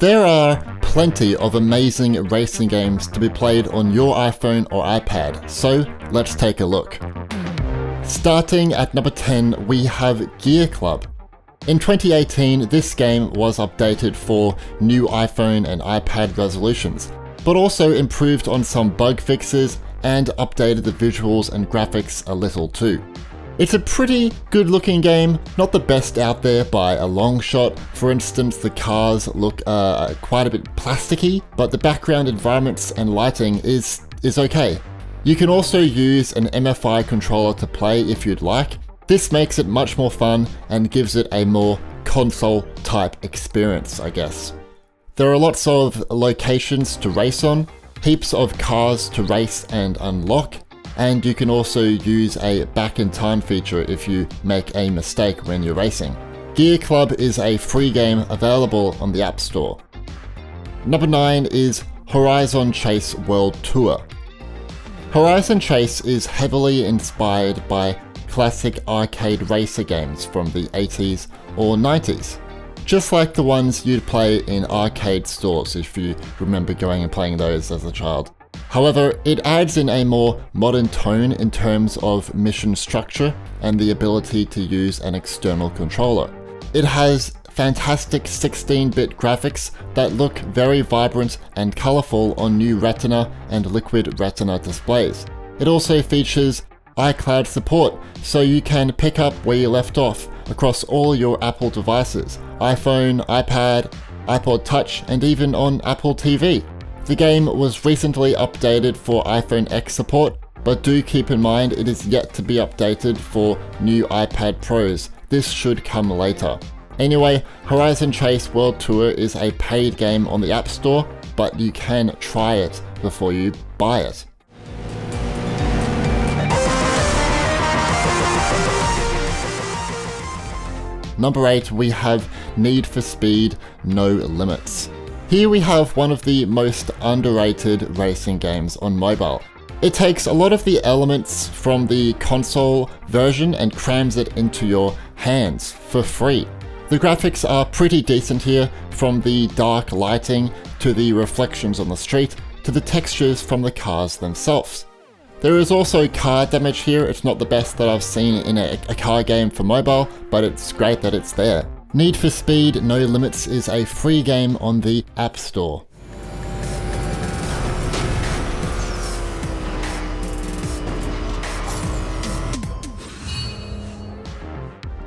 There are plenty of amazing racing games to be played on your iPhone or iPad, so let's take a look. Starting at number 10, we have Gear.Club. In 2018, this game was updated for new iPhone and iPad resolutions, but also improved on some bug fixes and updated the visuals and graphics a little too. It's a pretty good looking game, not the best out there by a long shot. For instance, the cars look quite a bit plasticky, but the background environments and lighting is okay. You can also use an MFI controller to play if you'd like. This makes it much more fun and gives it a more console type experience, I guess. There are lots of locations to race on, heaps of cars to race and unlock, and you can also use a back in time feature if you make a mistake when you're racing. Gear.Club is a free game available on the App Store. Number 9 is Horizon Chase World Tour. Horizon Chase is heavily inspired by classic arcade racer games from the 80s or 90s. Just like the ones you'd play in arcade stores if you remember going and playing those as a child. However, it adds in a more modern tone in terms of mission structure and the ability to use an external controller. It has fantastic 16-bit graphics that look very vibrant and colourful on new Retina and Liquid Retina displays. It also features iCloud support, so you can pick up where you left off across all your Apple devices, iPhone, iPad, iPod Touch, and even on Apple TV. The game was recently updated for iPhone X support, but do keep in mind it is yet to be updated for new iPad Pros. This should come later. Anyway, Horizon Chase World Tour is a paid game on the App Store, but you can try it before you buy it. Number 8, we have Need for Speed No Limits. Here we have one of the most underrated racing games on mobile. It takes a lot of the elements from the console version and crams it into your hands for free. The graphics are pretty decent here, from the dark lighting to the reflections on the street to the textures from the cars themselves. There is also car damage here. It's not the best that I've seen in a car game for mobile, but it's great that it's there. Need for Speed No Limits is a free game on the App Store.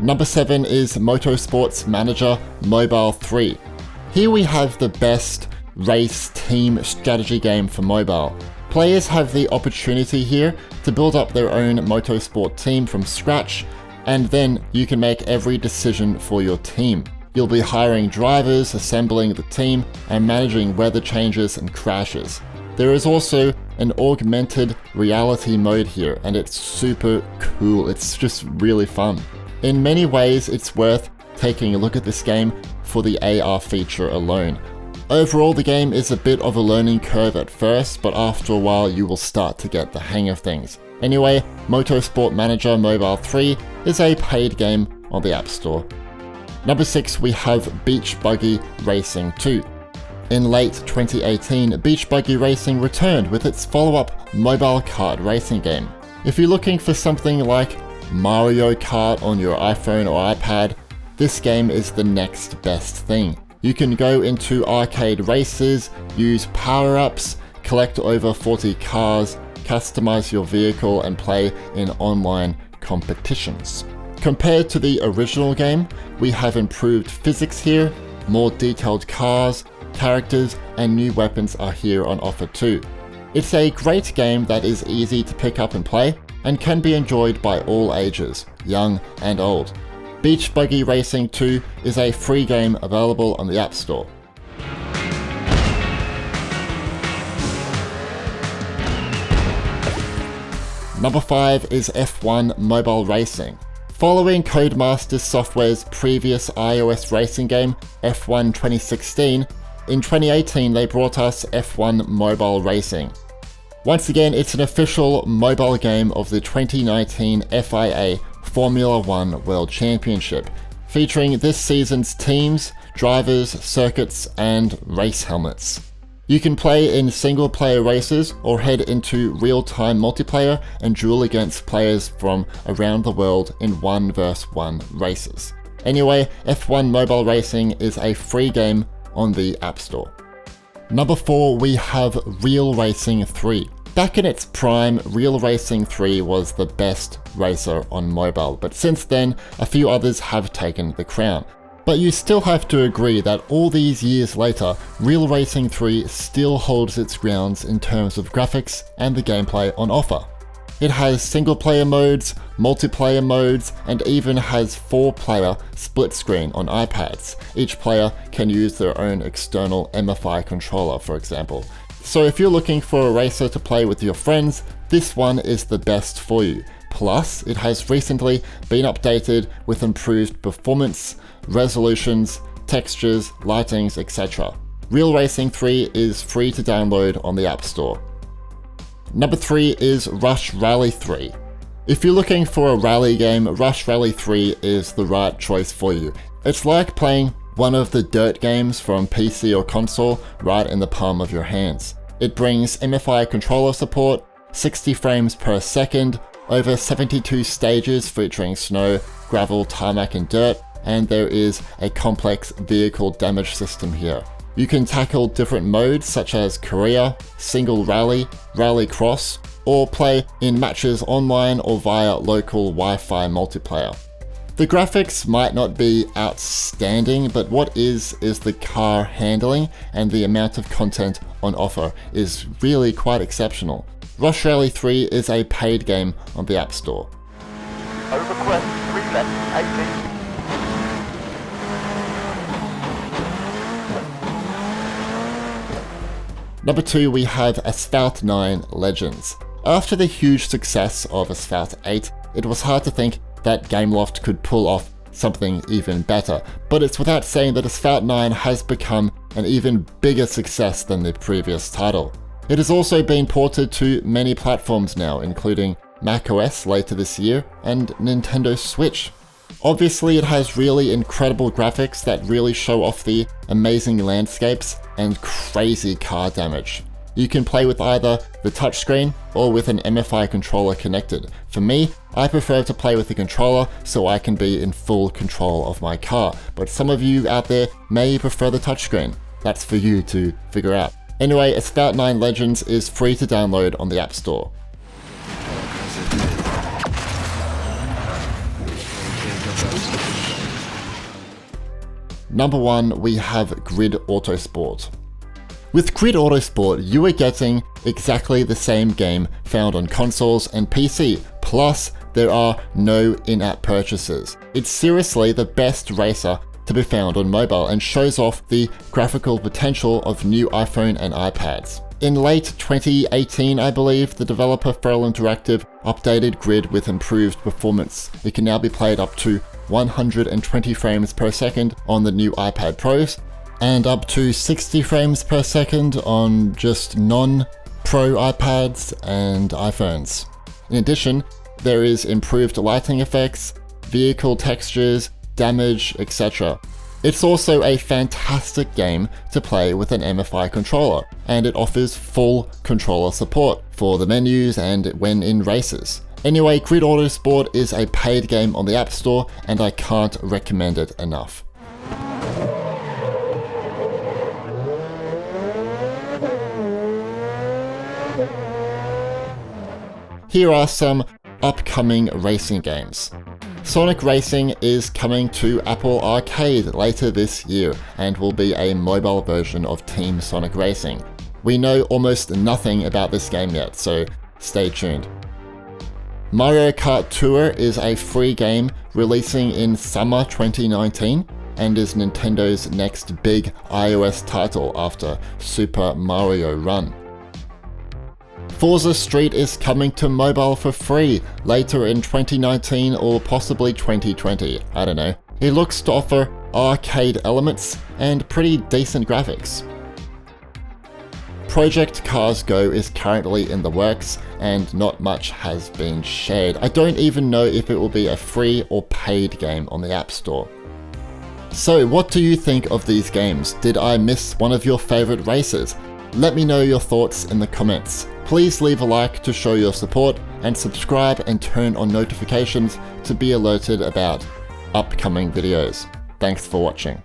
Number 7 is Motorsports Manager Mobile 3. Here we have the best race team strategy game for mobile. Players have the opportunity here to build up their own motorsport team from scratch, and then you can make every decision for your team. You'll be hiring drivers, assembling the team, and managing weather changes and crashes. There is also an augmented reality mode here, and it's super cool. It's just really fun. In many ways, it's worth taking a look at this game for the AR feature alone. Overall, the game is a bit of a learning curve at first, but after a while you will start to get the hang of things. Anyway, Motorsport Manager Mobile 3 is a paid game on the App Store. Number 6, we have Beach Buggy Racing 2. In late 2018, Beach Buggy Racing returned with its follow-up mobile kart racing game. If you're looking for something like Mario Kart on your iPhone or iPad, this game is the next best thing. You can go into arcade races, use power-ups, collect over 40 cars, customize your vehicle, and play in online competitions. Compared to the original game, we have improved physics here, more detailed cars, characters, and new weapons are here on offer too. It's a great game that is easy to pick up and play, and can be enjoyed by all ages, young and old. Beach Buggy Racing 2 is a free game available on the App Store. Number 5 is F1 Mobile Racing. Following Codemasters Software's previous iOS racing game, F1 2016, in 2018 they brought us F1 Mobile Racing. Once again, it's an official mobile game of the 2019 FIA Formula One World Championship, featuring this season's teams, drivers, circuits, and race helmets. You can play in single-player races or head into real-time multiplayer and duel against players from around the world in 1 vs 1 races. Anyway, F1 Mobile Racing is a free game on the App Store. Number 4, we have Real Racing 3. Back in its prime, Real Racing 3 was the best racer on mobile, but since then, a few others have taken the crown. But you still have to agree that all these years later, Real Racing 3 still holds its grounds in terms of graphics and the gameplay on offer. It has single-player modes, multiplayer modes, and even has 4-player split screen on iPads. Each player can use their own external MFI controller, for example. So if you're looking for a racer to play with your friends, this one is the best for you. Plus, it has recently been updated with improved performance, resolutions, textures, lightings, etc. Real Racing 3 is free to download on the App Store. Number 3 is Rush Rally 3. If you're looking for a rally game, Rush Rally 3 is the right choice for you. It's like playing one of the dirt games from PC or console right in the palm of your hands. It brings MFI controller support, 60 frames per second, over 72 stages featuring snow, gravel, tarmac and dirt, and there is a complex vehicle damage system here. You can tackle different modes such as career, single rally, rally cross, or play in matches online or via local Wi-Fi multiplayer. The graphics might not be outstanding, but what is the car handling, and the amount of content on offer is really quite exceptional. Rush Rally 3 is a paid game on the App Store. Over crest, 3 left, 80. Number 2, we have Asphalt 9 Legends. After the huge success of Asphalt 8, it was hard to think that Gameloft could pull off something even better, but it's without saying that Asphalt 9 has become an even bigger success than the previous title. It has also been ported to many platforms now, including macOS later this year and Nintendo Switch. Obviously, it has really incredible graphics that really show off the amazing landscapes and crazy car damage. You can play with either the touchscreen or with an MFI controller connected. For me, I prefer to play with the controller so I can be in full control of my car, but some of you out there may prefer the touchscreen. That's for you to figure out. Anyway, Asphalt 9 Legends is free to download on the App Store. Number 1, we have Grid Autosport. With Grid Autosport, you are getting exactly the same game found on consoles and PC, plus there are no in-app purchases. It's seriously the best racer to be found on mobile and shows off the graphical potential of new iPhone and iPads. In late 2018, I believe, the developer Feral Interactive updated Grid with improved performance. It can now be played up to 120 frames per second on the new iPad Pros, and up to 60 frames per second on just non-Pro iPads and iPhones. In addition, there is improved lighting effects, vehicle textures, damage, etc. It's also a fantastic game to play with an MFI controller, and it offers full controller support for the menus and when in races. Anyway, Grid Autosport is a paid game on the App Store, and I can't recommend it enough. Here are some upcoming racing games. Sonic Racing is coming to Apple Arcade later this year and will be a mobile version of Team Sonic Racing. We know almost nothing about this game yet, so stay tuned. Mario Kart Tour is a free game releasing in summer 2019 and is Nintendo's next big iOS title after Super Mario Run. Forza Street is coming to mobile for free later in 2019 or possibly 2020, I don't know. It looks to offer arcade elements and pretty decent graphics. Project Cars Go is currently in the works and not much has been shared. I don't even know if it will be a free or paid game on the App Store. So what do you think of these games? Did I miss one of your favorite races? Let me know your thoughts in the comments. Please leave a like to show your support and subscribe and turn on notifications to be alerted about upcoming videos. Thanks for watching.